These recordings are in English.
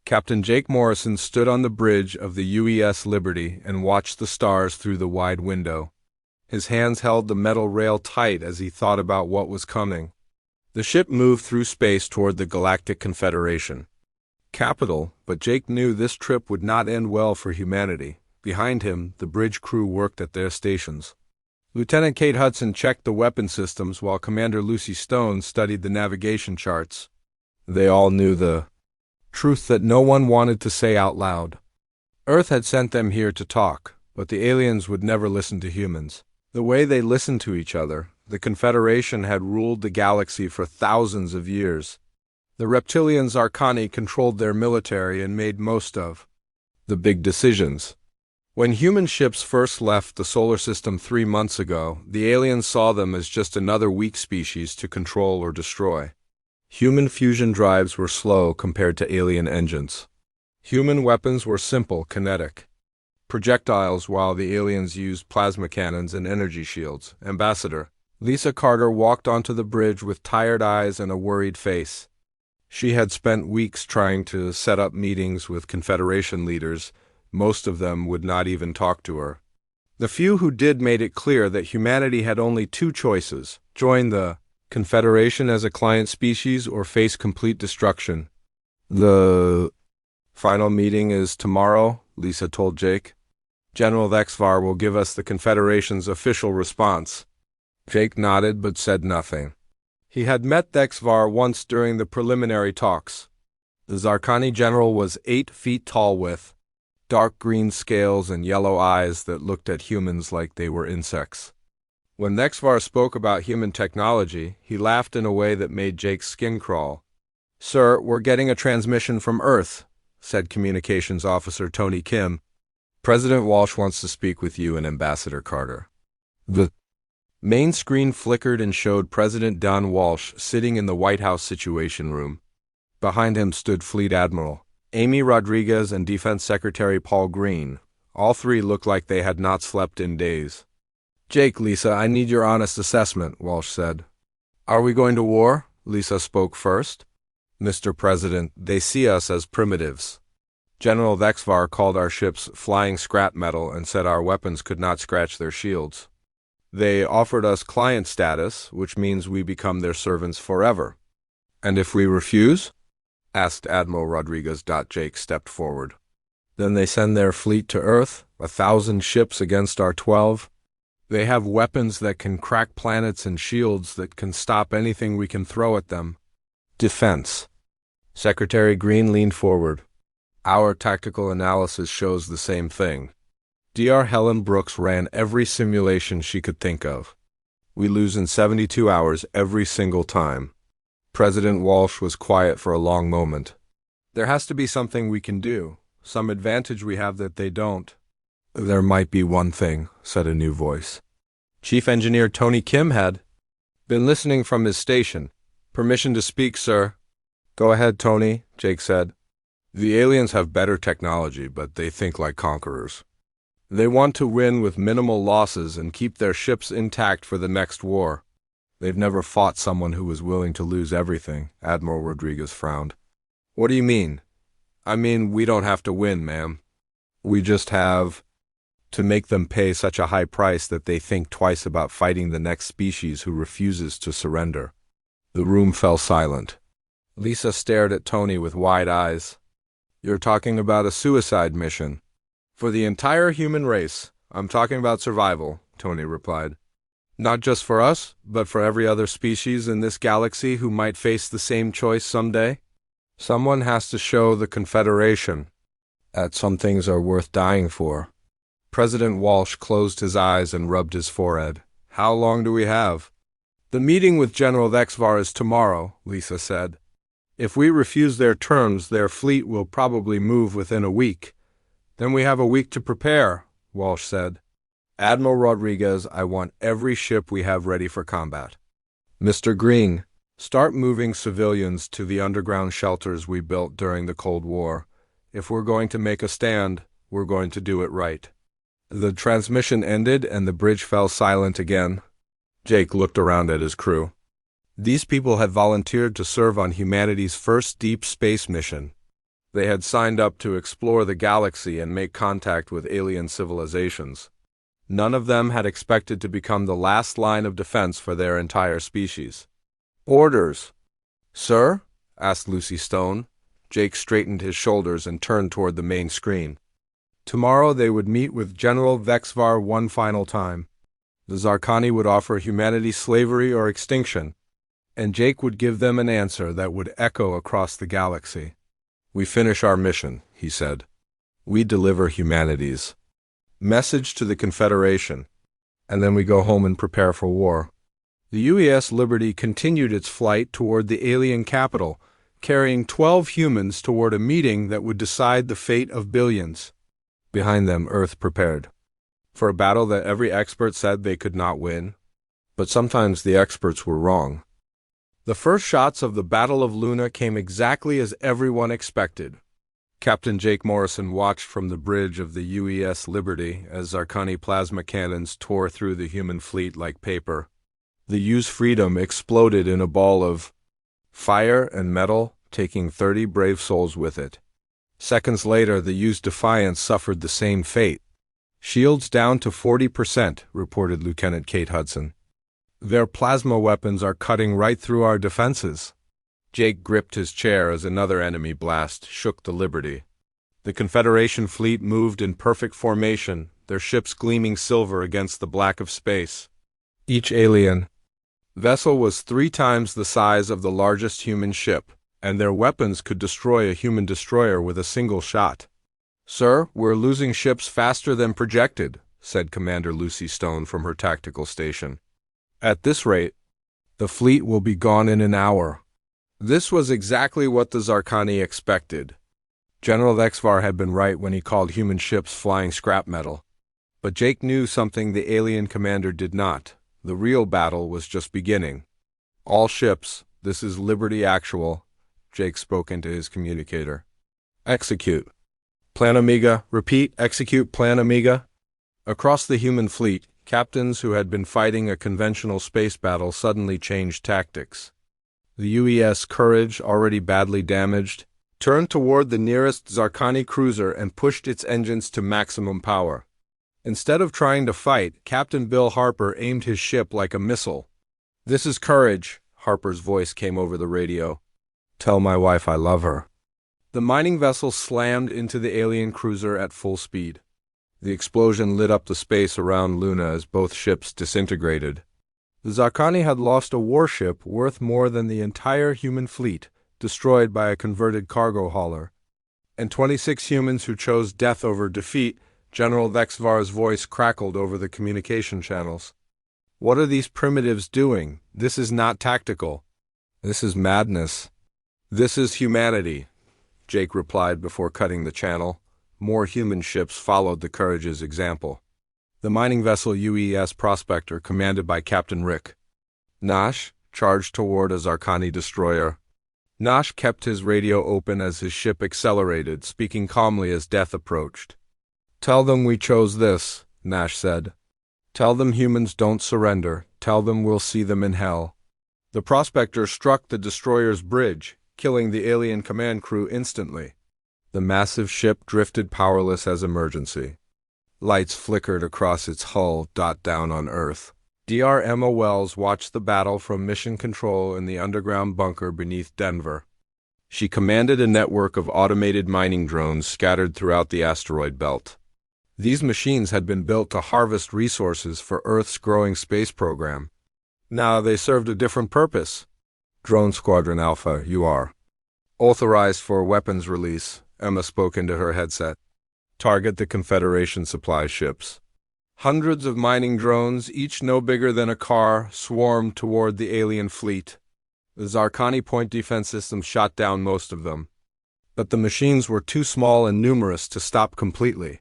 Captain Jake Morrison stood on the bridge of the UES Liberty and watched the stars through the wide window. His hands held the metal rail tight as he thought about what was coming. The ship moved through space toward the Galactic Confederation. Capital, but Jake knew this trip would not end well for humanity. Behind him, the bridge crew worked at their stations. Lieutenant Kate Hudson checked the weapon systems while Commander Lucy Stone studied the navigation charts. They all knew the truth that no one wanted to say out loud. Earth had sent them here to talk, but the aliens would never listen to humans. The way they listened to each other, the Confederation had ruled the galaxy for thousands of years. The reptilian Zarkani controlled their military and made most of the big decisions. When human ships first left the solar system 3 months ago, the aliens saw them as just another weak species to control or destroy. Human fusion drives were slow compared to alien engines. Human weapons were simple, kinetic projectiles, while the aliens used plasma cannons and energy shields. Ambassador Lisa Carter walked onto the bridge with tired eyes and a worried face. She had spent weeks trying to set up meetings with Confederation leaders. Most of them would not even talk to her. The few who did made it clear that humanity had only 2 choices: join the Confederation as a client species or face complete destruction. The final meeting is tomorrow, Lisa told Jake. General Thexvar will give us the Confederation's official response. Jake nodded but said nothing. He had met Thexvar once during the preliminary talks. The Zarkani general was 8 feet tall with dark green scales and yellow eyes that looked at humans like they were insects. When Thexvar spoke about human technology, he laughed in a way that made Jake's skin crawl. "Sir, we're getting a transmission from Earth," said Communications Officer Tony Kim. "President Walsh wants to speak with you and Ambassador Carter." The main screen flickered and showed President Don Walsh sitting in the White House Situation Room. Behind him stood Fleet Admiral Amy Rodriguez and Defense Secretary Paul Green. All 3 looked like they had not slept in days. "Jake, Lisa, I need your honest assessment," Walsh said. "Are we going to war?" Lisa spoke first. "Mr. President, they see us as primitives. General Thexvar called our ships flying scrap metal and said our weapons could not scratch their shields. They offered us client status, which means we become their servants forever." "And if we refuse?" asked Admiral Rodriguez. Jake stepped forward. "Then they send their fleet to Earth, 1,000 ships against our 12. They have weapons that can crack planets and shields that can stop anything we can throw at them. Defense." Secretary Green leaned forward. "Our tactical analysis shows the same thing. Dr. Helen Brooks ran every simulation she could think of. We lose in 72 hours every single time." President Walsh was quiet for a long moment. "There has to be something we can do, some advantage we have that they don't." "There might be one thing," said a new voice. Chief Engineer Tony Kim had been listening from his station. "Permission to speak, sir." "Go ahead, Tony," Jake said. "The aliens have better technology, but they think like conquerors. They want to win with minimal losses and keep their ships intact for the next war. They've never fought someone who was willing to lose everything." Admiral Rodriguez frowned. "What do you mean?" "I mean, we don't have to win, ma'am. We just have to make them pay such a high price that they think twice about fighting the next species who refuses to surrender." The room fell silent. Lisa stared at Tony with wide eyes. "You're talking about a suicide mission." "For the entire human race. I'm talking about survival," Tony replied. "Not just for us, but for every other species in this galaxy who might face the same choice someday. Someone has to show the Confederation that some things are worth dying for." President Walsh closed his eyes and rubbed his forehead. "How long do we have?" "The meeting with General Thexvar is tomorrow," Lisa said. "If we refuse their terms, their fleet will probably move within a week. Then we have a week to prepare," Walsh said. "Admiral Rodriguez, I want every ship we have ready for combat." "Mr. Green, start moving civilians to the underground shelters we built during the Cold War. If we're going to make a stand, we're going to do it right." The transmission ended and the bridge fell silent again. Jake looked around at his crew. These people had volunteered to serve on humanity's first deep space mission. They had signed up to explore the galaxy and make contact with alien civilizations. None of them had expected to become the last line of defense for their entire species. "Orders." "Sir?" asked Lucy Stone. Jake straightened his shoulders and turned toward the main screen. Tomorrow they would meet with General Vexvar one final time. The Zarkani would offer humanity slavery or extinction, and Jake would give them an answer that would echo across the galaxy. "We finish our mission," he said. "We deliver humanity's message to the Confederation, and then we go home and prepare for war." The UES Liberty continued its flight toward the alien capital, carrying 12 humans toward a meeting that would decide the fate of billions. Behind them, Earth prepared for a battle that every expert said they could not win. But sometimes the experts were wrong. The first shots of the Battle of Luna came exactly as everyone expected. Captain Jake Morrison watched from the bridge of the UES Liberty as Zarkani plasma cannons tore through the human fleet like paper. The U's Freedom exploded in a ball of fire and metal, taking 30 brave souls with it. Seconds later, the U's Defiance suffered the same fate. "Shields down to 40%, reported Lieutenant Kate Hudson. "Their plasma weapons are cutting right through our defenses." Jake gripped his chair as another enemy blast shook the Liberty. The Confederation fleet moved in perfect formation, their ships gleaming silver against the black of space. Each alien vessel was 3 times the size of the largest human ship, and their weapons could destroy a human destroyer with a single shot. "Sir, we're losing ships faster than projected," said Commander Lucy Stone from her tactical station. "At this rate, the fleet will be gone in an hour." This was exactly what the Zarkani expected. General Vexvar had been right when he called human ships flying scrap metal. But Jake knew something the alien commander did not. The real battle was just beginning. "All ships, this is Liberty Actual," Jake spoke into his communicator. "Execute. Plan Omega. Repeat, execute Plan Omega." Across the human fleet, captains who had been fighting a conventional space battle suddenly changed tactics. The UES Courage, already badly damaged, turned toward the nearest Zarkani cruiser and pushed its engines to maximum power. Instead of trying to fight, Captain Bill Harper aimed his ship like a missile. "This is Courage," Harper's voice came over the radio. "Tell my wife I love her." The mining vessel slammed into the alien cruiser at full speed. The explosion lit up the space around Luna as both ships disintegrated. The Zarkani had lost a warship worth more than the entire human fleet, destroyed by a converted cargo hauler. And 26 humans who chose death over defeat. General Vexvar's voice crackled over the communication channels. "What are these primitives doing? This is not tactical. This is madness. This is humanity," Jake replied before cutting the channel. More human ships followed the Courage's example. The mining vessel UES Prospector, commanded by Captain Rick Nash, charged toward a Zarkani destroyer. Nash kept his radio open as his ship accelerated, speaking calmly as death approached. "Tell them we chose this," Nash said. "Tell them humans don't surrender. Tell them we'll see them in hell." The Prospector struck the destroyer's bridge, killing the alien command crew instantly. The massive ship drifted powerless as emergency. Lights flickered across its hull, down on Earth. Dr. Emma Wells watched the battle from mission control in the underground bunker beneath Denver. She commanded a network of automated mining drones scattered throughout the asteroid belt. These machines had been built to harvest resources for Earth's growing space program. Now they served a different purpose. "Drone Squadron Alpha, you are authorized for weapons release," Emma spoke into her headset. "Target the Confederation supply ships." Hundreds of mining drones, each no bigger than a car, swarmed toward the alien fleet. The Zarkani point defense system shot down most of them. But the machines were too small and numerous to stop completely.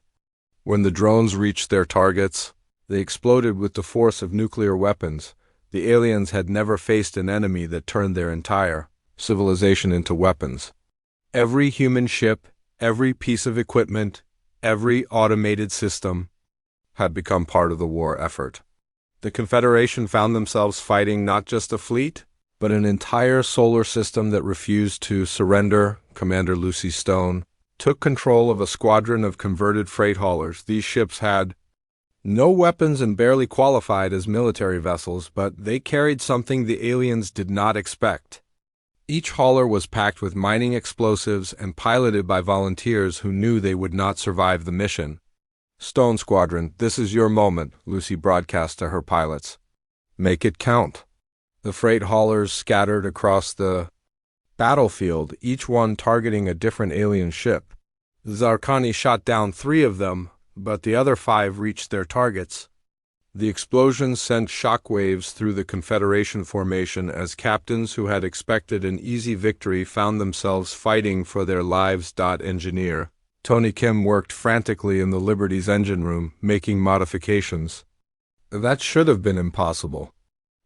When the drones reached their targets, they exploded with the force of nuclear weapons. The aliens had never faced an enemy that turned their entire civilization into weapons. Every human ship, every piece of equipment, every automated system had become part of the war effort. The Confederation found themselves fighting not just a fleet, but an entire solar system that refused to surrender. Commander Lucy Stone took control of a squadron of converted freight haulers. These ships had no weapons and barely qualified as military vessels, but they carried something the aliens did not expect. Each hauler was packed with mining explosives and piloted by volunteers who knew they would not survive the mission. "Stone Squadron, this is your moment," Lucy broadcast to her pilots. "Make it count." The freight haulers scattered across the battlefield, each one targeting a different alien ship. Zarkani shot down 3 of them, but the other 5 reached their targets. The explosions sent shockwaves through the Confederation formation as captains who had expected an easy victory found themselves fighting for their lives. Engineer Tony Kim worked frantically in the Liberty's engine room, making modifications. That should have been impossible.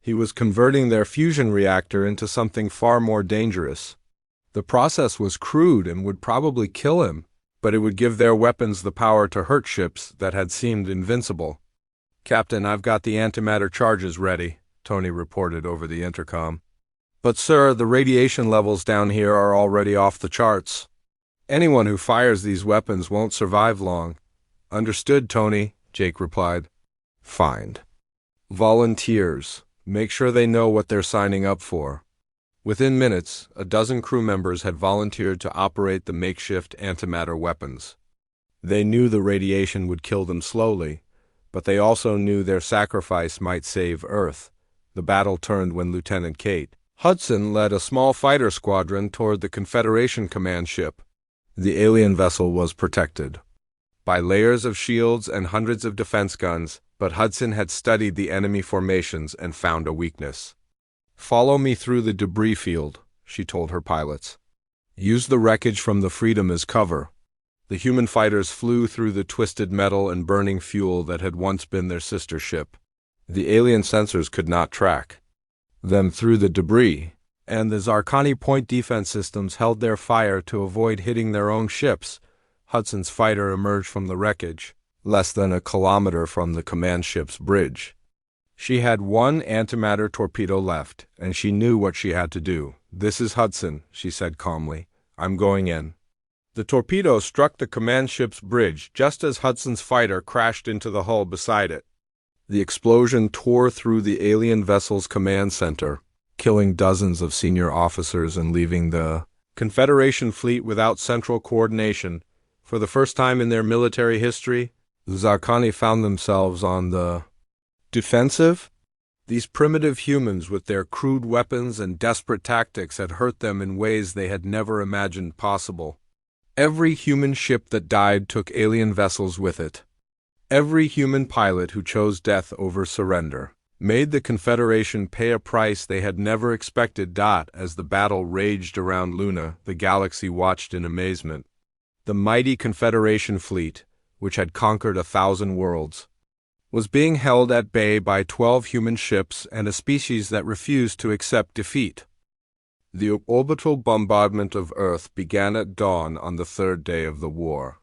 He was converting their fusion reactor into something far more dangerous. The process was crude and would probably kill him, but it would give their weapons the power to hurt ships that had seemed invincible. "Captain, I've got the antimatter charges ready," Tony reported over the intercom. "But sir, the radiation levels down here are already off the charts. Anyone who fires these weapons won't survive long." "Understood, Tony," Jake replied. "Fine. Volunteers. Make sure they know what they're signing up for." Within minutes, a dozen crew members had volunteered to operate the makeshift antimatter weapons. They knew the radiation would kill them slowly, but they also knew their sacrifice might save Earth. The battle turned when Lieutenant Kate Hudson led a small fighter squadron toward the Confederation command ship. The alien vessel was protected by layers of shields and hundreds of defense guns, but Hudson had studied the enemy formations and found a weakness. "Follow me through the debris field," she told her pilots. "Use the wreckage from the Freedom as cover." The human fighters flew through the twisted metal and burning fuel that had once been their sister ship. The alien sensors could not track them through the debris, and the Zarkani point defense systems held their fire to avoid hitting their own ships. Hudson's fighter emerged from the wreckage, less than a kilometer from the command ship's bridge. She had 1 antimatter torpedo left, and she knew what she had to do. "This is Hudson," she said calmly. "I'm going in." The torpedo struck the command ship's bridge just as Hudson's fighter crashed into the hull beside it. The explosion tore through the alien vessel's command center, killing dozens of senior officers and leaving the Confederation fleet without central coordination. For the first time in their military history, the Zarkani found themselves on the defensive. These primitive humans with their crude weapons and desperate tactics had hurt them in ways they had never imagined possible. Every human ship that died took alien vessels with it. Every human pilot who chose death over surrender made the Confederation pay a price they had never expected. As the battle raged around Luna, the galaxy watched in amazement. The mighty Confederation fleet, which had conquered 1,000 worlds, was being held at bay by 12 human ships and a species that refused to accept defeat. The orbital bombardment of Earth began at dawn on the 3rd day of the war.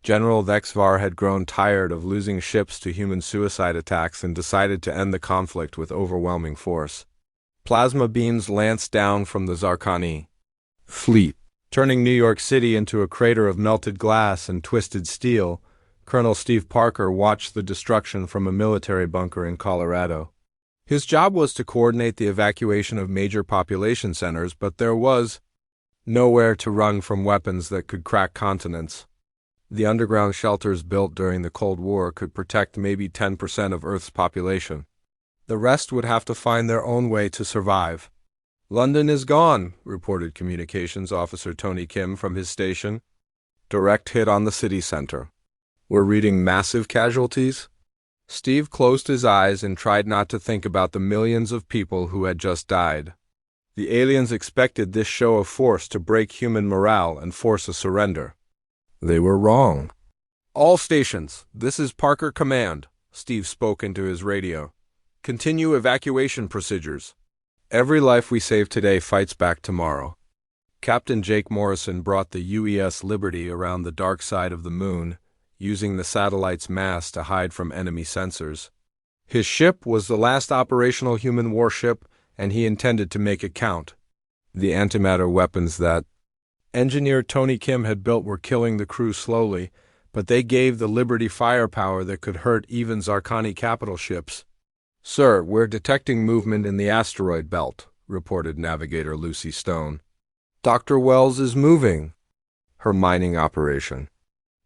General Vexvar had grown tired of losing ships to human suicide attacks and decided to end the conflict with overwhelming force. Plasma beams lanced down from the Zarkani fleet, turning New York City into a crater of melted glass and twisted steel. Colonel Steve Parker watched the destruction from a military bunker in Colorado. His job was to coordinate the evacuation of major population centers, but there was nowhere to run from weapons that could crack continents. The underground shelters built during the Cold War could protect maybe 10% of Earth's population. The rest would have to find their own way to survive. "London is gone," reported Communications Officer Tony Kim from his station. "Direct hit on the city center. We're reading massive casualties." Steve closed his eyes and tried not to think about the millions of people who had just died. The aliens expected this show of force to break human morale and force a surrender. They were wrong. "All stations, this is Parker Command," Steve spoke into his radio. "Continue evacuation procedures. Every life we save today fights back tomorrow." Captain Jake Morrison brought the UES Liberty around the dark side of the moon, using the satellite's mass to hide from enemy sensors. His ship was the last operational human warship, and he intended to make it count. The antimatter weapons that engineer Tony Kim had built were killing the crew slowly, but they gave the Liberty firepower that could hurt even Zarkani capital ships. "Sir, we're detecting movement in the asteroid belt," reported Navigator Lucy Stone. "Dr. Wells is moving." Her mining operation.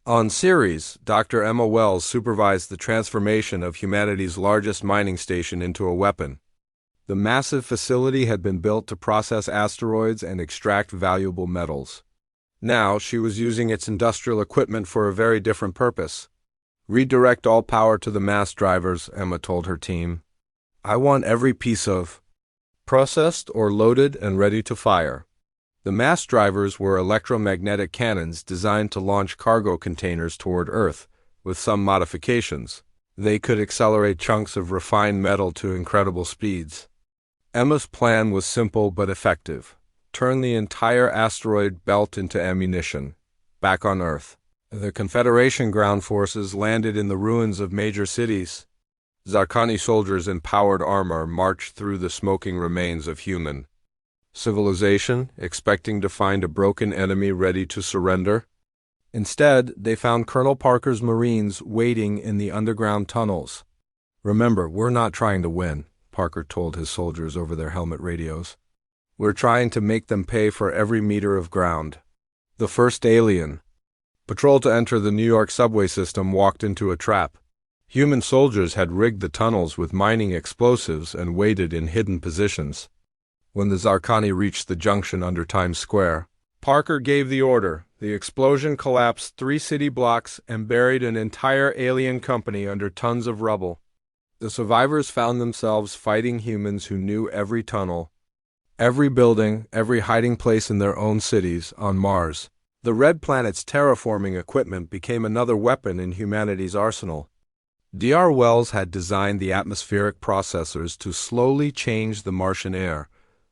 On Ceres, Dr. Emma Wells supervised the transformation of humanity's largest mining station into a weapon. The massive facility had been built to process asteroids and extract valuable metals. Now she was using its industrial equipment for a very different purpose. "Redirect all power to the mass drivers," Emma told her team. "I want every piece of processed or loaded and ready to fire." The mass drivers were electromagnetic cannons designed to launch cargo containers toward Earth, with some modifications. They could accelerate chunks of refined metal to incredible speeds. Emma's plan was simple but effective. Turn the entire asteroid belt into ammunition. Back on Earth, the Confederation ground forces landed in the ruins of major cities. Zarkani soldiers in powered armor marched through the smoking remains of human civilization, expecting to find a broken enemy ready to surrender. Instead, they found Colonel Parker's Marines waiting in the underground tunnels. "Remember, we're not trying to win," Parker told his soldiers over their helmet radios. "We're trying to make them pay for every meter of ground." The first alien patrol to enter the New York subway system walked into a trap. Human soldiers had rigged the tunnels with mining explosives and waited in hidden positions. When the Zarkani reached the junction under Times Square, Parker gave the order. The explosion collapsed 3 city blocks and buried an entire alien company under tons of rubble. The survivors found themselves fighting humans who knew every tunnel, every building, every hiding place in their own cities on Mars. The Red Planet's terraforming equipment became another weapon in humanity's arsenal. Dr. Wells had designed the atmospheric processors to slowly change the Martian air,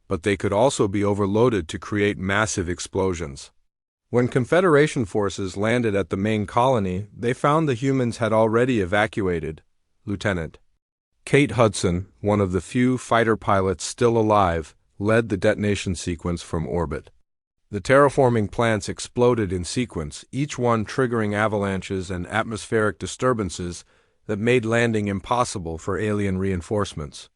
but they could also be overloaded to create massive explosions. When Confederation forces landed at the main colony, they found the humans had already evacuated. Lieutenant Kate Hudson, one of the few fighter pilots still alive, led the detonation sequence from orbit. The terraforming plants exploded in sequence, each one triggering avalanches and atmospheric disturbances that made landing impossible for alien reinforcements.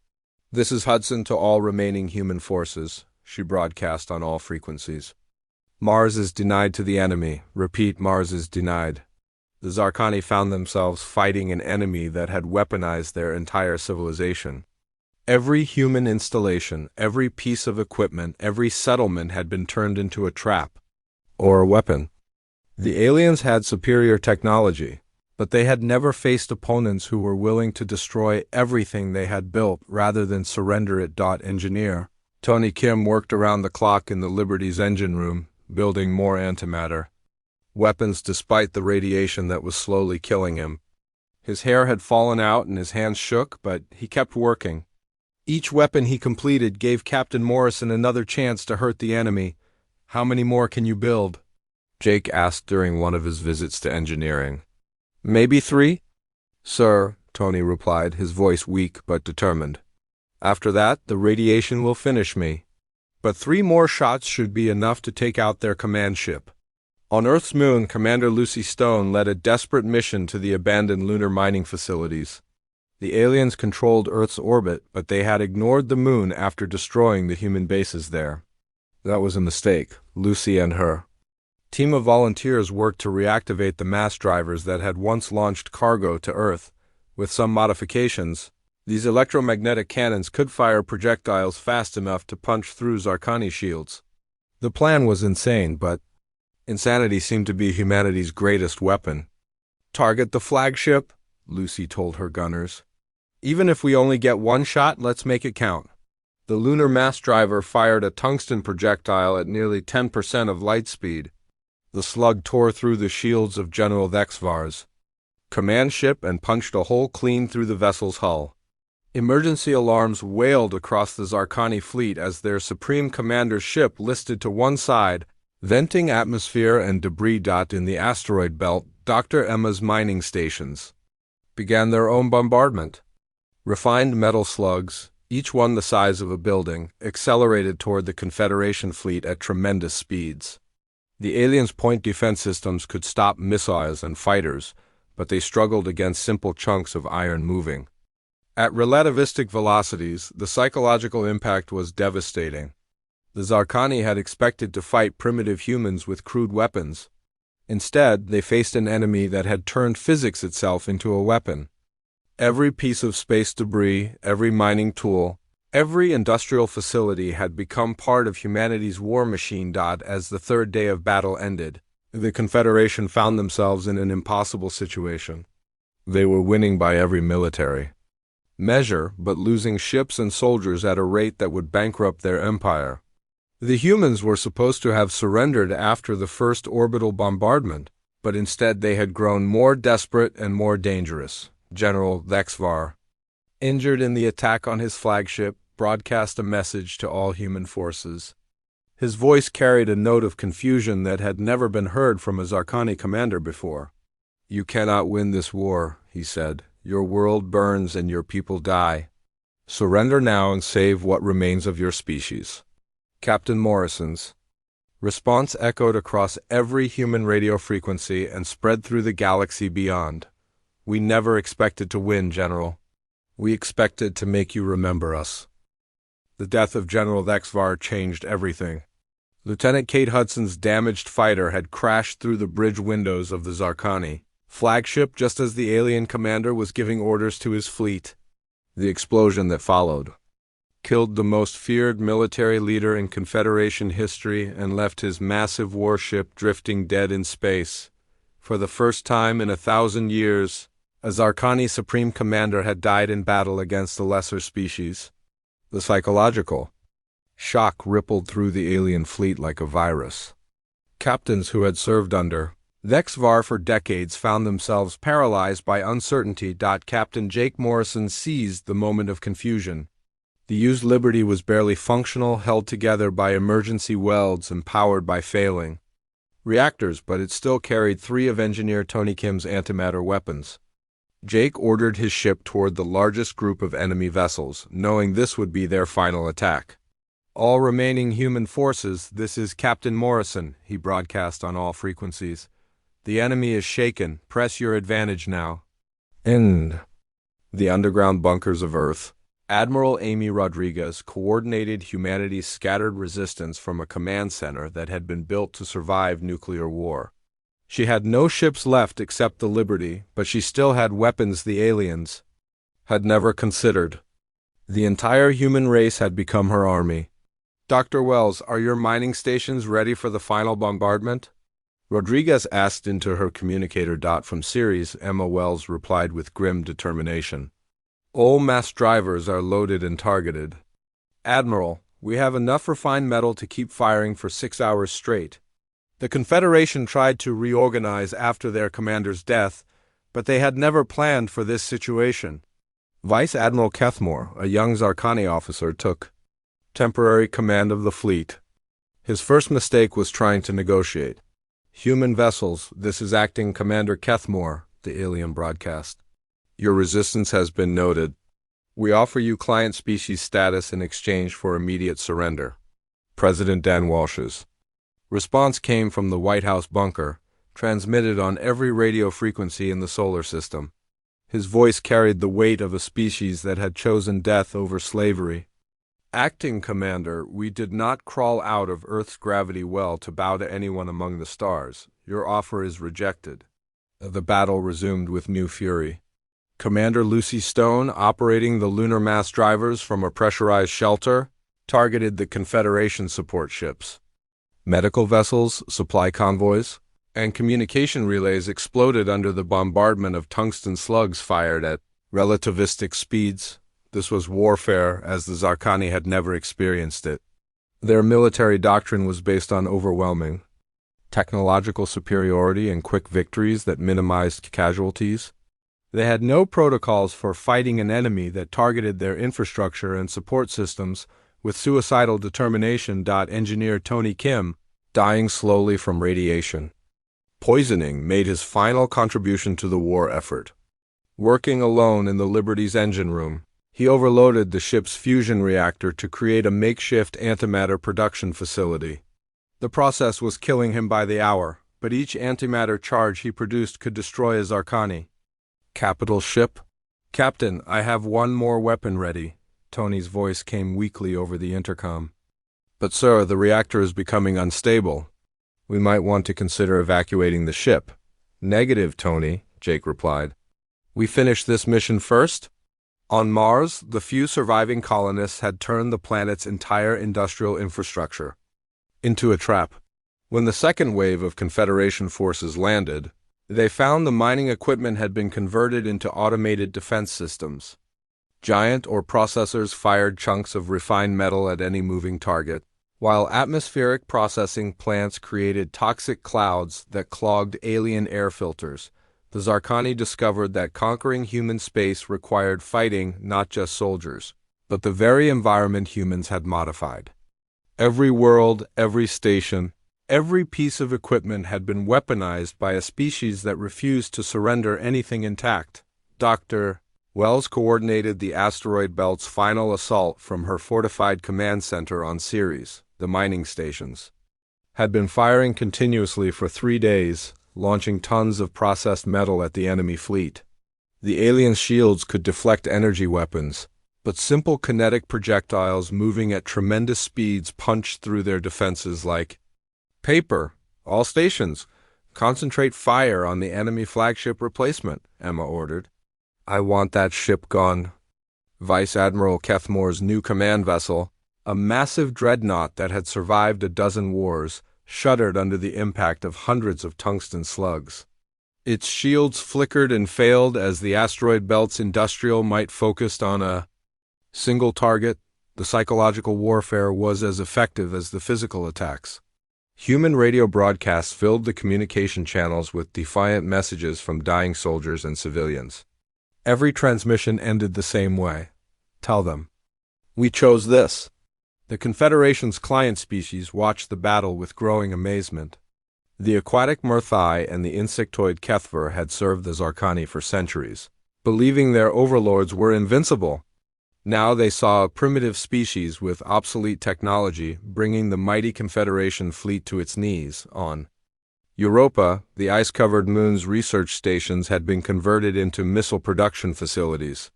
"This is Hudson to all remaining human forces," she broadcast on all frequencies. "Mars is denied to the enemy. Repeat, Mars is denied." The Zarkani found themselves fighting an enemy that had weaponized their entire civilization. Every human installation, every piece of equipment, every settlement had been turned into a trap or a weapon. The aliens had superior technology, but they had never faced opponents who were willing to destroy everything they had built rather than surrender it. Engineer Tony Kim worked around the clock in the Liberty's engine room, building more antimatter weapons despite the radiation that was slowly killing him. His hair had fallen out and his hands shook, but he kept working. Each weapon he completed gave Captain Morrison another chance to hurt the enemy. "How many more can you build?" Jake asked during one of his visits to engineering. "Maybe 3? "Sir," Tony replied, his voice weak but determined. "After that, the radiation will finish me. But 3 more shots should be enough to take out their command ship." On Earth's moon, Commander Lucy Stone led a desperate mission to the abandoned lunar mining facilities. The aliens controlled Earth's orbit, but they had ignored the moon after destroying the human bases there. That was a mistake. Lucy and her team of volunteers worked to reactivate the mass drivers that had once launched cargo to Earth. With some modifications, these electromagnetic cannons could fire projectiles fast enough to punch through Zarkani shields. The plan was insane, but insanity seemed to be humanity's greatest weapon. "Target the flagship," Lucy told her gunners. "Even if we only get 1 shot, let's make it count." The lunar mass driver fired a tungsten projectile at nearly 10% of light speed. The slug tore through the shields of General Vexvar's command ship and punched a hole clean through the vessel's hull. Emergency alarms wailed across the Zarkani fleet as their supreme commander's ship listed to one side, venting atmosphere and debris. In the asteroid belt, Dr. Emma's mining stations began their own bombardment. Refined metal slugs, each one the size of a building, accelerated toward the Confederation fleet at tremendous speeds. The aliens' point defense systems could stop missiles and fighters, but they struggled against simple chunks of iron moving. At relativistic velocities, the psychological impact was devastating. The Zarkani had expected to fight primitive humans with crude weapons. Instead, they faced an enemy that had turned physics itself into a weapon. Every piece of space debris, every mining tool, every industrial facility had become part of humanity's war machine. As the third day of battle ended, the Confederation found themselves in an impossible situation. They were winning by every military measure, but losing ships and soldiers at a rate that would bankrupt their empire. The humans were supposed to have surrendered after the first orbital bombardment, but instead they had grown more desperate and more dangerous. General Lexvar, injured in the attack on his flagship, broadcast a message to all human forces. His voice carried a note of confusion that had never been heard from a Zarkani commander before. "You cannot win this war," he said. "Your world burns and your people die. Surrender now and save what remains of your species." Captain Morrison's response echoed across every human radio frequency and spread through the galaxy beyond. "We never expected to win, General. We expected to make you remember us." The death of General Lexvar changed everything. Lieutenant Kate Hudson's damaged fighter had crashed through the bridge windows of the Zarkani flagship just as the alien commander was giving orders to his fleet. The explosion that followed killed the most feared military leader in Confederation history and left his massive warship drifting dead in space. For the first time in 1,000 years, a Zarkani Supreme Commander had died in battle against a lesser species. The psychological shock rippled through the alien fleet like a virus. Captains who had served under Lexvar for decades found themselves paralyzed by uncertainty. Captain Jake Morrison seized the moment of confusion. The used Liberty was barely functional, held together by emergency welds and powered by failing reactors, but it still carried 3 of Engineer Tony Kim's antimatter weapons. Jake ordered his ship toward the largest group of enemy vessels, knowing this would be their final attack. "All remaining human forces, this is Captain Morrison," he broadcast on all frequencies. "The enemy is shaken. Press your advantage now." In the underground bunkers of Earth, Admiral Amy Rodriguez coordinated humanity's scattered resistance from a command center that had been built to survive nuclear war. She had no ships left except the Liberty, but she still had weapons the aliens had never considered. The entire human race had become her army. "Dr. Wells, are your mining stations ready for the final bombardment?" Rodriguez asked into her communicator. From Ceres, Emma Wells replied with grim determination. "All mass drivers are loaded and targeted. Admiral, we have enough refined metal to keep firing for 6 hours straight." The Confederation tried to reorganize after their commander's death, but they had never planned for this situation. Vice Admiral Kethmore, a young Zarkani officer, took temporary command of the fleet. His first mistake was trying to negotiate. "Human vessels, this is Acting Commander Kethmore," the alien broadcast. "Your resistance has been noted. We offer you client species status in exchange for immediate surrender." President Dan Walsh's response came from the White House bunker, transmitted on every radio frequency in the solar system. His voice carried the weight of a species that had chosen death over slavery. "Acting Commander, we did not crawl out of Earth's gravity well to bow to anyone among the stars. Your offer is rejected." The battle resumed with new fury. Commander Lucy Stone, operating the lunar mass drivers from a pressurized shelter, targeted the Confederation support ships. Medical vessels, supply convoys, and communication relays exploded under the bombardment of tungsten slugs fired at relativistic speeds. This was warfare as the Zarkani had never experienced it. Their military doctrine was based on overwhelming technological superiority and quick victories that minimized casualties. They had no protocols for fighting an enemy that targeted their infrastructure and support systems with suicidal determination. Engineer Tony Kim, dying slowly from radiation poisoning, made his final contribution to the war effort. Working alone in the Liberty's engine room, He overloaded the ship's fusion reactor to create a makeshift antimatter production facility. The process was killing him by the hour, but each antimatter charge he produced could destroy a Zarkani. Capital ship? Captain, I have one more weapon ready. Tony's voice came weakly over the intercom. But sir, the reactor is becoming unstable. We might want to consider evacuating the ship. Negative, Tony, Jake replied. We finish this mission first? On Mars, the few surviving colonists had turned the planet's entire industrial infrastructure into a trap. When the second wave of Confederation forces landed, they found the mining equipment had been converted into automated defense systems. Giant ore processors fired chunks of refined metal at any moving target, while atmospheric processing plants created toxic clouds that clogged alien air filters. The Zarkani discovered that conquering human space required fighting not just soldiers, but the very environment humans had modified. Every world, every station, every piece of equipment had been weaponized by a species that refused to surrender anything intact. Dr. Wells coordinated the asteroid belt's final assault from her fortified command center on Ceres. The mining stations had been firing continuously for 3 days, launching tons of processed metal at the enemy fleet. The alien shields could deflect energy weapons, but simple kinetic projectiles moving at tremendous speeds punched through their defenses like paper. All stations, concentrate fire on the enemy flagship replacement, Emma ordered. I want that ship gone. Vice Admiral Kethmore's new command vessel, a massive dreadnought that had survived a dozen wars, shuddered under the impact of hundreds of tungsten slugs. Its shields flickered and failed as the asteroid belt's industrial might focused on a single target. The psychological warfare was as effective as the physical attacks. Human radio broadcasts filled the communication channels with defiant messages from dying soldiers and civilians. Every transmission ended the same way. Tell them. We chose this. The Confederation's client species watched the battle with growing amazement. The aquatic Murthai and the insectoid Kethver had served the Zarkani for centuries, believing their overlords were invincible. Now they saw a primitive species with obsolete technology bringing the mighty Confederation fleet to its knees. On Europa, the ice-covered moon's research stations had been converted into missile production facilities.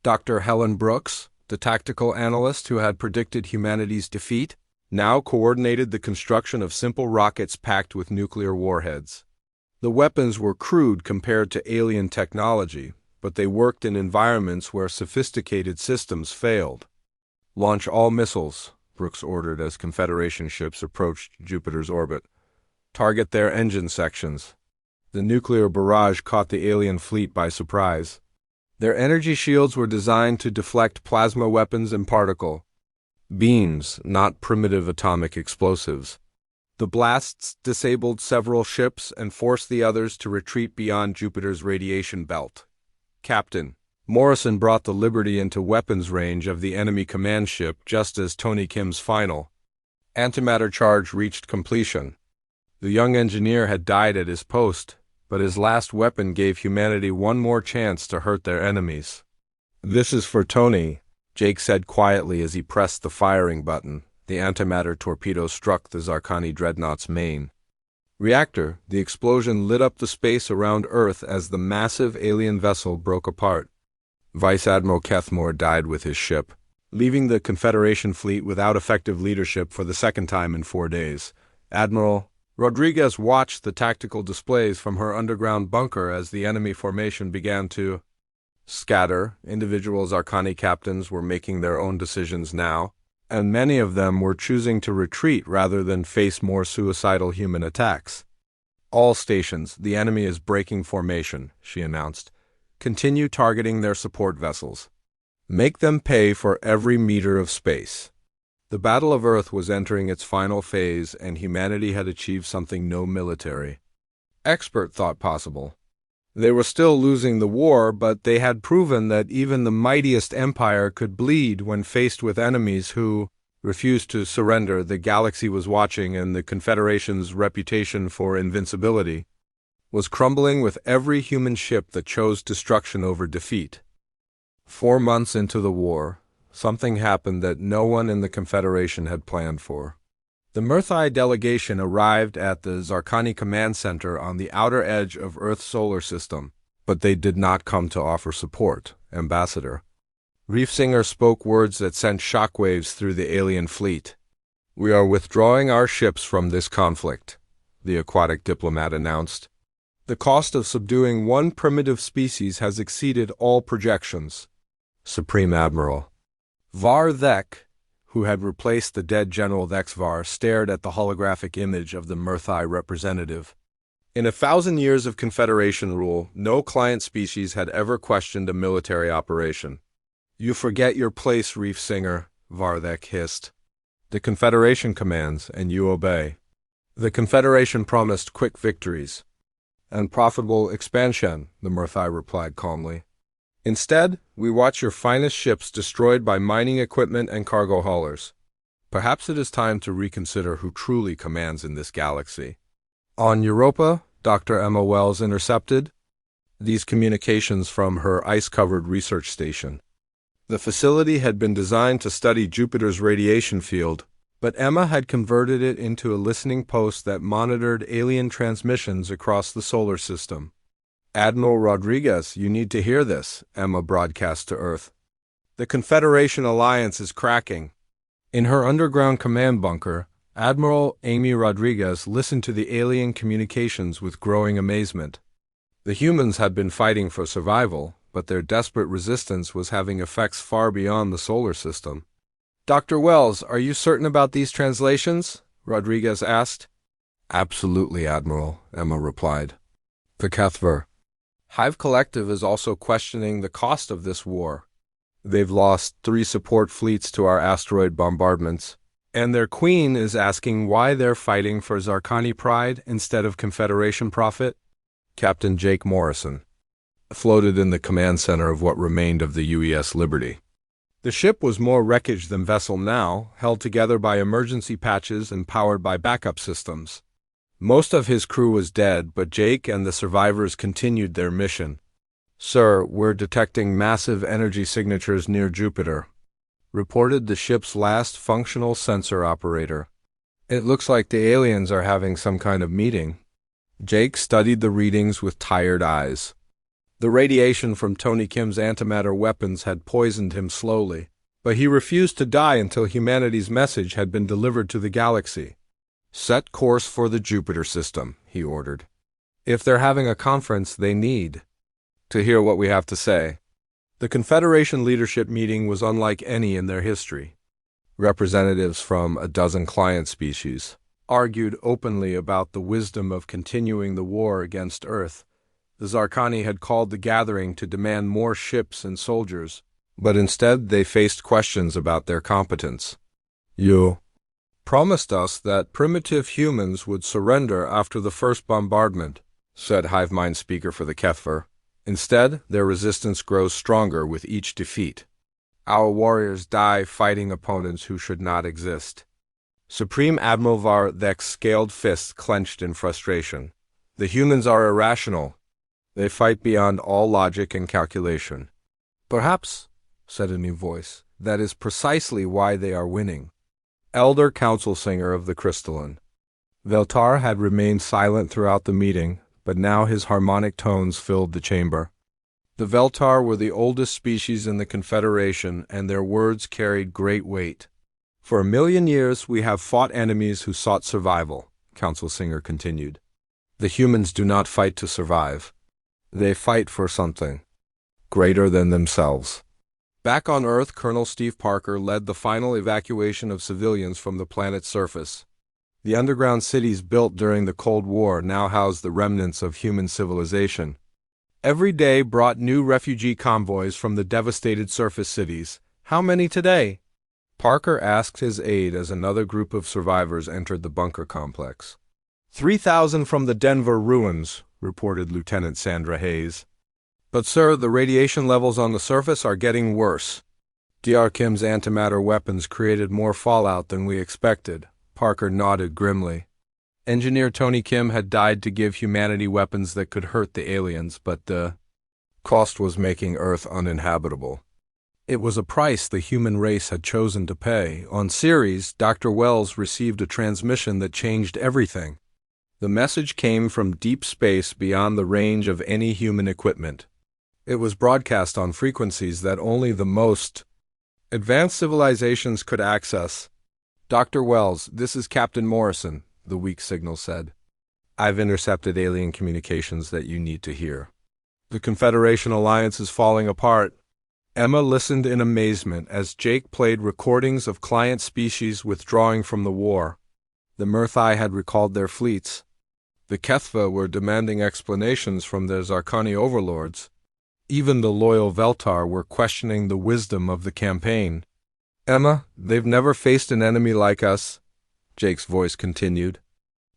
Dr. Helen Brooks, the tactical analyst who had predicted humanity's defeat, now coordinated the construction of simple rockets packed with nuclear warheads. The weapons were crude compared to alien technology, but they worked in environments where sophisticated systems failed. Launch all missiles, Brooks ordered as Confederation ships approached Jupiter's orbit. Target their engine sections. The nuclear barrage caught the alien fleet by surprise. Their energy shields were designed to deflect plasma weapons and particle beams, not primitive atomic explosives. The blasts disabled several ships and forced the others to retreat beyond Jupiter's radiation belt. Captain Morrison brought the Liberty into weapons range of the enemy command ship just as Tony Kim's final antimatter charge reached completion. The young engineer had died at his post, but his last weapon gave humanity one more chance to hurt their enemies. This is for Tony, Jake said quietly as he pressed the firing button. The antimatter torpedo struck the Zarkani dreadnought's main reactor. The explosion lit up the space around Earth as the massive alien vessel broke apart. Vice Admiral Kethmore died with his ship, leaving the Confederation fleet without effective leadership for the second time in 4 days. Admiral Rodriguez watched the tactical displays from her underground bunker as the enemy formation began to scatter. Individual Zarkani captains were making their own decisions now, and many of them were choosing to retreat rather than face more suicidal human attacks. All stations, the enemy is breaking formation, she announced. Continue targeting their support vessels. Make them pay for every meter of space. The Battle of Earth was entering its final phase, and humanity had achieved something no military expert thought possible. They were still losing the war, but they had proven that even the mightiest empire could bleed when faced with enemies who refused to surrender. The galaxy was watching, and the Confederation's reputation for invincibility was crumbling with every human ship that chose destruction over defeat. 4 months into the war, something happened that no one in the Confederation had planned for. The Murthai delegation arrived at the Zarkani Command Center on the outer edge of Earth's solar system, but they did not come to offer support, Ambassador. Reefsinger spoke words that sent shockwaves through the alien fleet. "We are withdrawing our ships from this conflict," the aquatic diplomat announced. "The cost of subduing one primitive species has exceeded all projections." Supreme Admiral Var Thek, who had replaced the dead General Thexvar, stared at the holographic image of the Murthai representative. In 1,000 years of Confederation rule, no client species had ever questioned a military operation. "You forget your place, Reefsinger," Varthek hissed. "The Confederation commands, and you obey." The Confederation promised quick victories and profitable expansion, the Murthai replied calmly. "Instead, we watch your finest ships destroyed by mining equipment and cargo haulers. Perhaps it is time to reconsider who truly commands in this galaxy." On Europa, Dr. Emma Wells intercepted these communications from her ice-covered research station. The facility had been designed to study Jupiter's radiation field, but Emma had converted it into a listening post that monitored alien transmissions across the solar system. "Admiral Rodriguez, you need to hear this," Emma broadcast to Earth. "The Confederation alliance is cracking." In her underground command bunker, Admiral Amy Rodriguez listened to the alien communications with growing amazement. The humans had been fighting for survival, but their desperate resistance was having effects far beyond the solar system. "Dr. Wells, are you certain about these translations?" Rodriguez asked. "Absolutely, Admiral," Emma replied. The Kethver Hive Collective is also questioning the cost of this war. They've lost 3 support fleets to our asteroid bombardments, and their queen is asking why they're fighting for Zarkani pride instead of Confederation profit. Captain Jake Morrison floated in the command center of what remained of the UES Liberty. The ship was more wreckage than vessel now, held together by emergency patches and powered by backup systems. Most of his crew was dead, but Jake and the survivors continued their mission. "Sir, we're detecting massive energy signatures near Jupiter," reported the ship's last functional sensor operator. "It looks like the aliens are having some kind of meeting." Jake studied the readings with tired eyes. The radiation from Tony Kim's antimatter weapons had poisoned him slowly, but he refused to die until humanity's message had been delivered to the galaxy. "Set course for the Jupiter system," he ordered. "If they're having a conference, they need to hear what we have to say." The Confederation leadership meeting was unlike any in their history. Representatives from a dozen client species argued openly about the wisdom of continuing the war against Earth. The Zarkani had called the gathering to demand more ships and soldiers, but instead they faced questions about their competence. "You promised us that primitive humans would surrender after the first bombardment," said Hivemind speaker for the Kethver. "Instead, their resistance grows stronger with each defeat. Our warriors die fighting opponents who should not exist." Supreme Admiral Var Thek's scaled fists clenched in frustration. "The humans are irrational. They fight beyond all logic and calculation." "Perhaps," said a new voice, "that is precisely why they are winning." Elder Council Singer of the Crystalline Veltar had remained silent throughout the meeting, but now his harmonic tones filled the chamber. The Veltar were the oldest species in the Confederation, and their words carried great weight. "For 1,000,000 years we have fought enemies who sought survival," Council Singer continued. "The humans do not fight to survive. They fight for something greater than themselves." Back on Earth, Colonel Steve Parker led the final evacuation of civilians from the planet's surface. The underground cities built during the Cold War now housed the remnants of human civilization. Every day brought new refugee convoys from the devastated surface cities. "How many today?" Parker asked his aide as another group of survivors entered the bunker complex. 3,000 from the Denver ruins," reported Lieutenant Sandra Hayes. "But sir, the radiation levels on the surface are getting worse. Dr. Kim's antimatter weapons created more fallout than we expected." Parker nodded grimly. Engineer Tony Kim had died to give humanity weapons that could hurt the aliens, but the cost was making Earth uninhabitable. It was a price the human race had chosen to pay. On Ceres, Dr. Wells received a transmission that changed everything. The message came from deep space beyond the range of any human equipment. It was broadcast on frequencies that only the most advanced civilizations could access. "Dr. Wells, this is Captain Morrison," the weak signal said. "I've intercepted alien communications that you need to hear. The Confederation alliance is falling apart." Emma listened in amazement as Jake played recordings of client species withdrawing from the war. The Murthai had recalled their fleets. The Kethva were demanding explanations from their Zarkani overlords. Even the loyal Veltar were questioning the wisdom of the campaign. "Emma, they've never faced an enemy like us," Jake's voice continued.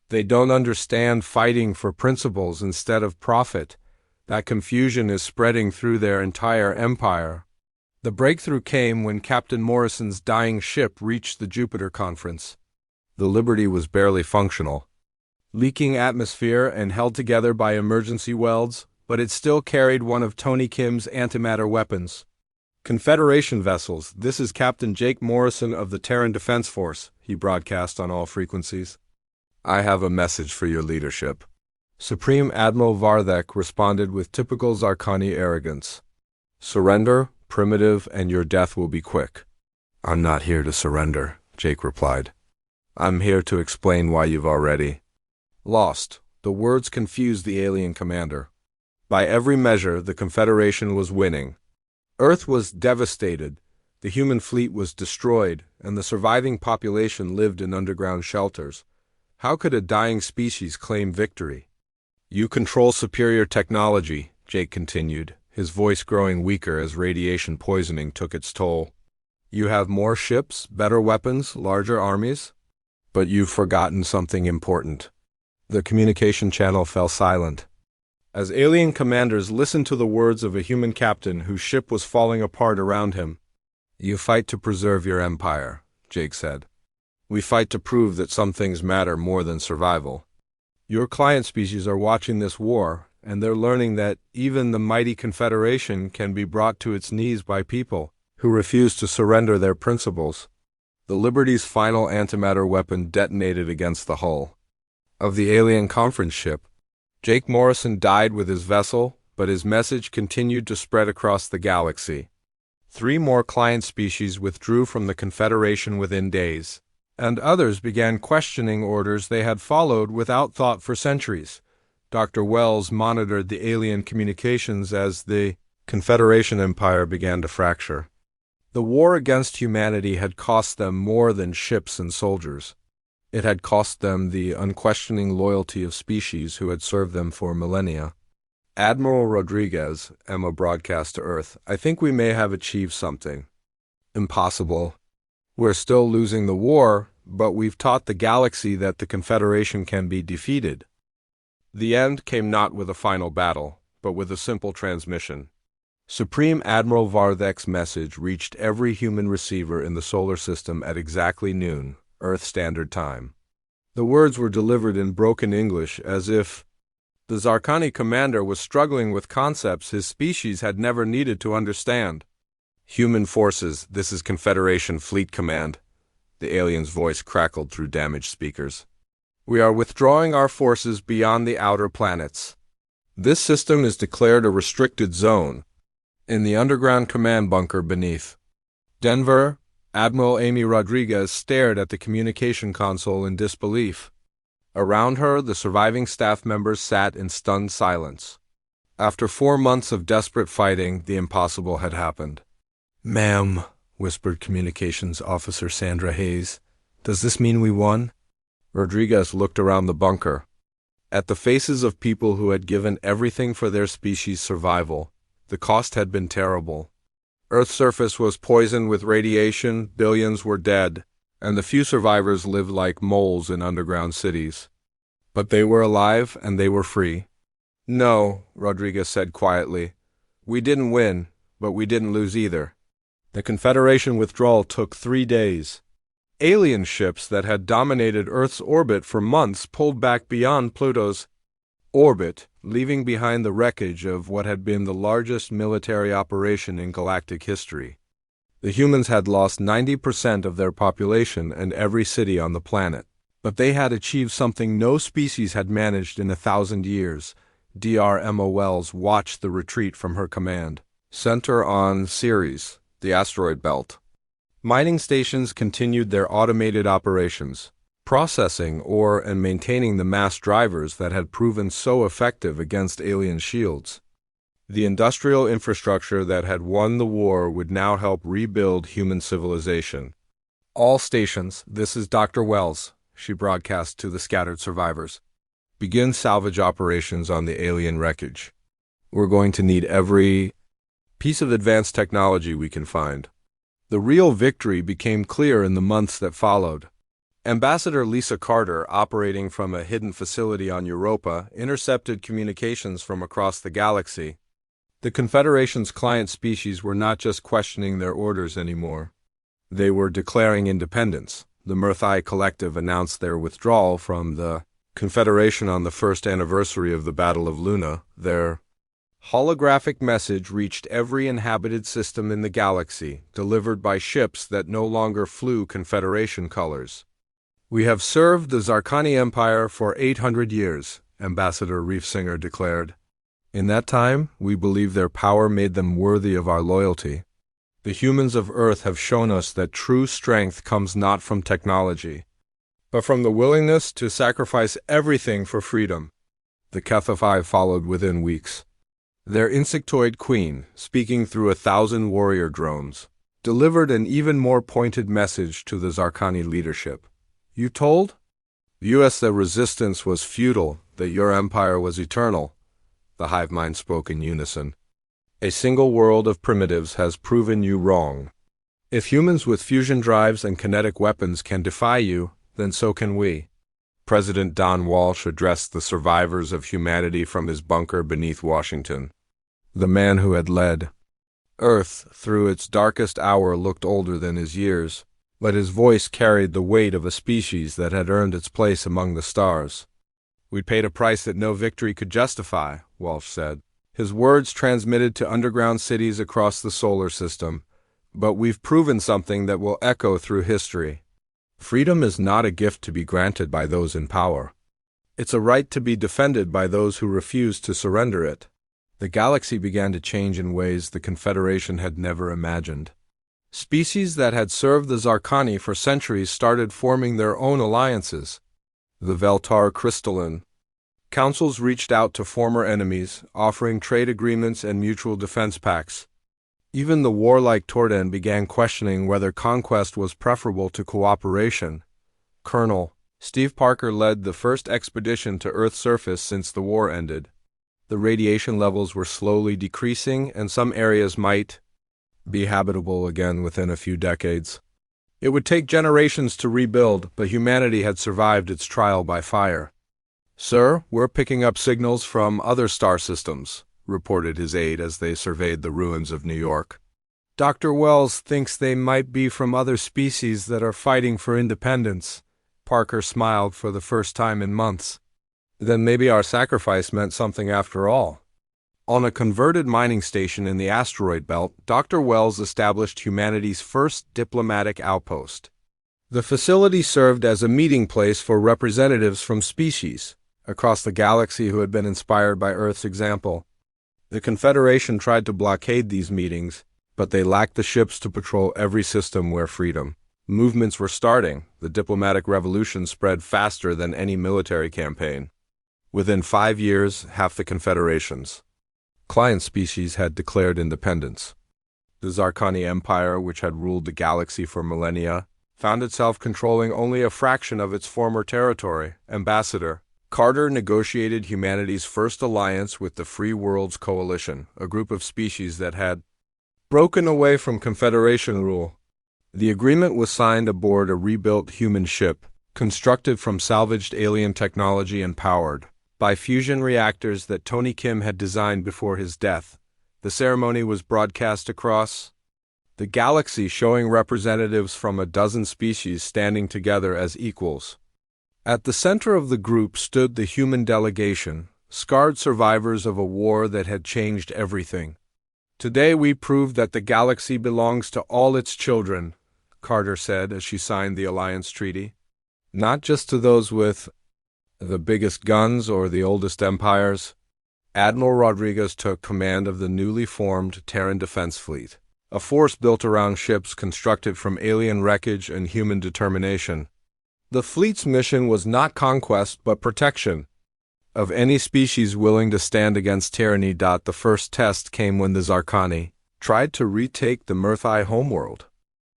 "They don't understand fighting for principles instead of profit. That confusion is spreading through their entire empire." The breakthrough came when Captain Morrison's dying ship reached the Jupiter Conference. The Liberty was barely functional, leaking atmosphere and held together by emergency welds, but it still carried one of Tony Kim's antimatter weapons. "Confederation vessels, this is Captain Jake Morrison of the Terran Defense Force," he broadcast on all frequencies. "I have a message for your leadership." Supreme Admiral Vardek responded with typical Zarkani arrogance. "Surrender, primitive, and your death will be quick." "I'm not here to surrender," Jake replied. "I'm here to explain why you've already lost." The words confused the alien commander. By every measure, the Confederation was winning. Earth was devastated, the human fleet was destroyed, and the surviving population lived in underground shelters. How could a dying species claim victory? "You control superior technology," Jake continued, his voice growing weaker as radiation poisoning took its toll. "You have more ships, better weapons, larger armies. But you've forgotten something important." The communication channel fell silent, as alien commanders listened to the words of a human captain whose ship was falling apart around him. "You fight to preserve your empire," Jake said. "We fight to prove that some things matter more than survival. Your client species are watching this war, and they're learning that even the mighty Confederation can be brought to its knees by people who refuse to surrender their principles." The Liberty's final antimatter weapon detonated against the hull of the alien conference ship. Jake Morrison died with his vessel, but his message continued to spread across the galaxy. 3 more client species withdrew from the Confederation within days, and others began questioning orders they had followed without thought for centuries. Dr. Wells monitored the alien communications as the Confederation empire began to fracture. The war against humanity had cost them more than ships and soldiers. It had cost them the unquestioning loyalty of species who had served them for millennia. "Admiral Rodriguez," Emma broadcast to Earth, "I think we may have achieved something." "Impossible. We're still losing the war, but we've taught the galaxy that the Confederation can be defeated." The end came not with a final battle, but with a simple transmission. Supreme Admiral Vardek's message reached every human receiver in the solar system at exactly noon, Earth Standard Time. The words were delivered in broken English, as if the Zarkani commander was struggling with concepts his species had never needed to understand. "Human forces, this is Confederation Fleet Command." The alien's voice crackled through damaged speakers. "We are withdrawing our forces beyond the outer planets. This system is declared a restricted zone in the underground command bunker beneath." Denver, Admiral Amy Rodriguez stared at the communication console in disbelief. Around her, the surviving staff members sat in stunned silence. After 4 months of desperate fighting, the impossible had happened. "Ma'am," whispered Communications Officer Sandra Hayes, "does this mean we won?" Rodriguez looked around the bunker, at the faces of people who had given everything for their species' survival. The cost had been terrible. Earth's surface was poisoned with radiation, billions were dead, and the few survivors lived like moles in underground cities. But they were alive, and they were free. "No," Rodriguez said quietly. "We didn't win, but we didn't lose either." The Confederation withdrawal took 3 days. Alien ships that had dominated Earth's orbit for months pulled back beyond Pluto's orbit, leaving behind the wreckage of what had been the largest military operation in galactic history. The humans had lost 90% of their population and every city on the planet. But they had achieved something no species had managed in 1,000 years. Dr. Wells watched the retreat from her command center on Ceres, the asteroid belt. Mining stations continued their automated operations, processing ore and maintaining the mass drivers that had proven so effective against alien shields. The industrial infrastructure that had won the war would now help rebuild human civilization. All stations, this is Dr. Wells, she broadcast to the scattered survivors. Begin salvage operations on the alien wreckage. We're going to need every piece of advanced technology we can find. The real victory became clear in the months that followed. Ambassador Lisa Carter, operating from a hidden facility on Europa, intercepted communications from across the galaxy. The Confederation's client species were not just questioning their orders anymore. They were declaring independence. The Murthai Collective announced their withdrawal from the Confederation on the first anniversary of the Battle of Luna. Their holographic message reached every inhabited system in the galaxy, delivered by ships that no longer flew Confederation colors. We have served the Zarkani Empire for 800 years, Ambassador Reefsinger declared. In that time, we believe their power made them worthy of our loyalty. The humans of Earth have shown us that true strength comes not from technology, but from the willingness to sacrifice everything for freedom. The HFY followed within weeks. Their insectoid queen, speaking through 1,000 warrior drones, delivered an even more pointed message to the Zarkani leadership. You told the U.S. that resistance was futile, that your empire was eternal. The hive mind spoke in unison. A single world of primitives has proven you wrong. If humans with fusion drives and kinetic weapons can defy you, then so can we. President Don Walsh addressed the survivors of humanity from his bunker beneath Washington. The man who had led Earth through its darkest hour looked older than his years, but his voice carried the weight of a species that had earned its place among the stars. We paid a price that no victory could justify, Walsh said. His words transmitted to underground cities across the solar system. But we've proven something that will echo through history. Freedom is not a gift to be granted by those in power. It's a right to be defended by those who refuse to surrender it. The galaxy began to change in ways the Confederation had never imagined. Species that had served the Zarkani for centuries started forming their own alliances. The Veltar crystalline councils reached out to former enemies, offering trade agreements and mutual defense pacts. Even the warlike Torden began questioning whether conquest was preferable to cooperation. Colonel Steve Parker led the first expedition to Earth's surface since the war ended. The radiation levels were slowly decreasing, and some areas might be habitable again within a few decades. It would take generations to rebuild, but humanity had survived its trial by fire. Sir, we're picking up signals from other star systems, reported his aide as they surveyed the ruins of New York. Dr. Wells thinks they might be from other species that are fighting for independence. Parker smiled for the first time in months. Then maybe our sacrifice meant something after all. On a converted mining station in the asteroid belt, Dr. Wells established humanity's first diplomatic outpost. The facility served as a meeting place for representatives from species across the galaxy who had been inspired by Earth's example. The Confederation tried to blockade these meetings, but they lacked the ships to patrol every system where freedom. Movements were starting. The diplomatic revolution spread faster than any military campaign. Within 5 years, half the Confederation's client species had declared independence. The Zarkani Empire, which had ruled the galaxy for millennia, found itself controlling only a fraction of its former territory. Ambassador Carter negotiated humanity's first alliance with the Free Worlds Coalition, a group of species that had broken away from Confederation rule. The agreement was signed aboard a rebuilt human ship, constructed from salvaged alien technology and powered by fusion reactors that Tony Kim had designed before his death. The ceremony was broadcast across the galaxy, showing representatives from a dozen species standing together as equals. At the center of the group stood the human delegation, scarred survivors of a war that had changed everything. Today we proved that the galaxy belongs to all its children, Carter said as she signed the Alliance Treaty. Not just to those with the biggest guns or the oldest empires. Admiral Rodriguez took command of the newly formed Terran Defense Fleet, a force built around ships constructed from alien wreckage and human determination. The fleet's mission was not conquest but protection of any species willing to stand against tyranny. The first test came when the Zarkani tried to retake the Murthai homeworld.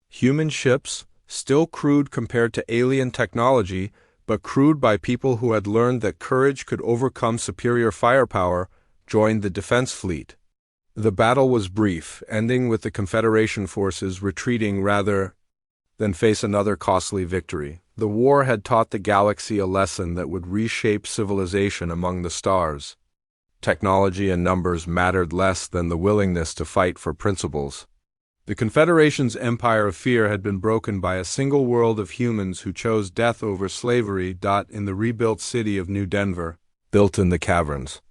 Human ships, still crude compared to alien technology, but crewed by people who had learned that courage could overcome superior firepower, joined the defense fleet. The battle was brief, ending with the Confederation forces retreating rather than face another costly victory. The war had taught the galaxy a lesson that would reshape civilization among the stars. Technology and numbers mattered less than the willingness to fight for principles. The Confederation's empire of fear had been broken by a single world of humans who chose death over slavery. In the rebuilt city of New Denver, built in the caverns.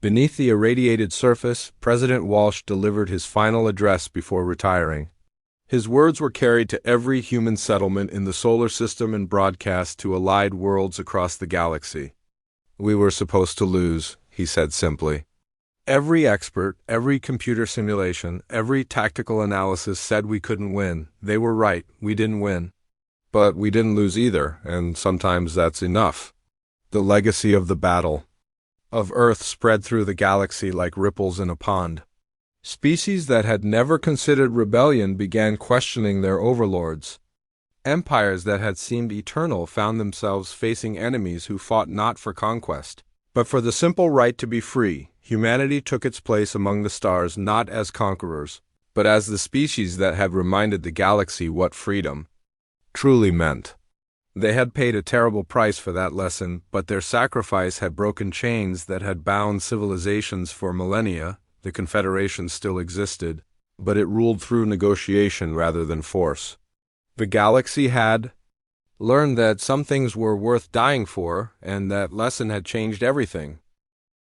Beneath the irradiated surface, President Walsh delivered his final address before retiring. His words were carried to every human settlement in the solar system and broadcast to allied worlds across the galaxy. "We were supposed to lose," he said simply. Every expert, every computer simulation, every tactical analysis said we couldn't win. They were right, we didn't win. But we didn't lose either, and sometimes that's enough. The legacy of the battle of Earth spread through the galaxy like ripples in a pond. Species that had never considered rebellion began questioning their overlords. Empires that had seemed eternal found themselves facing enemies who fought not for conquest, but for the simple right to be free. Humanity took its place among the stars not as conquerors, but as the species that had reminded the galaxy what freedom truly meant. They had paid a terrible price for that lesson, but their sacrifice had broken chains that had bound civilizations for millennia. The Confederation still existed, but it ruled through negotiation rather than force. The galaxy had learned that some things were worth dying for, and that lesson had changed everything.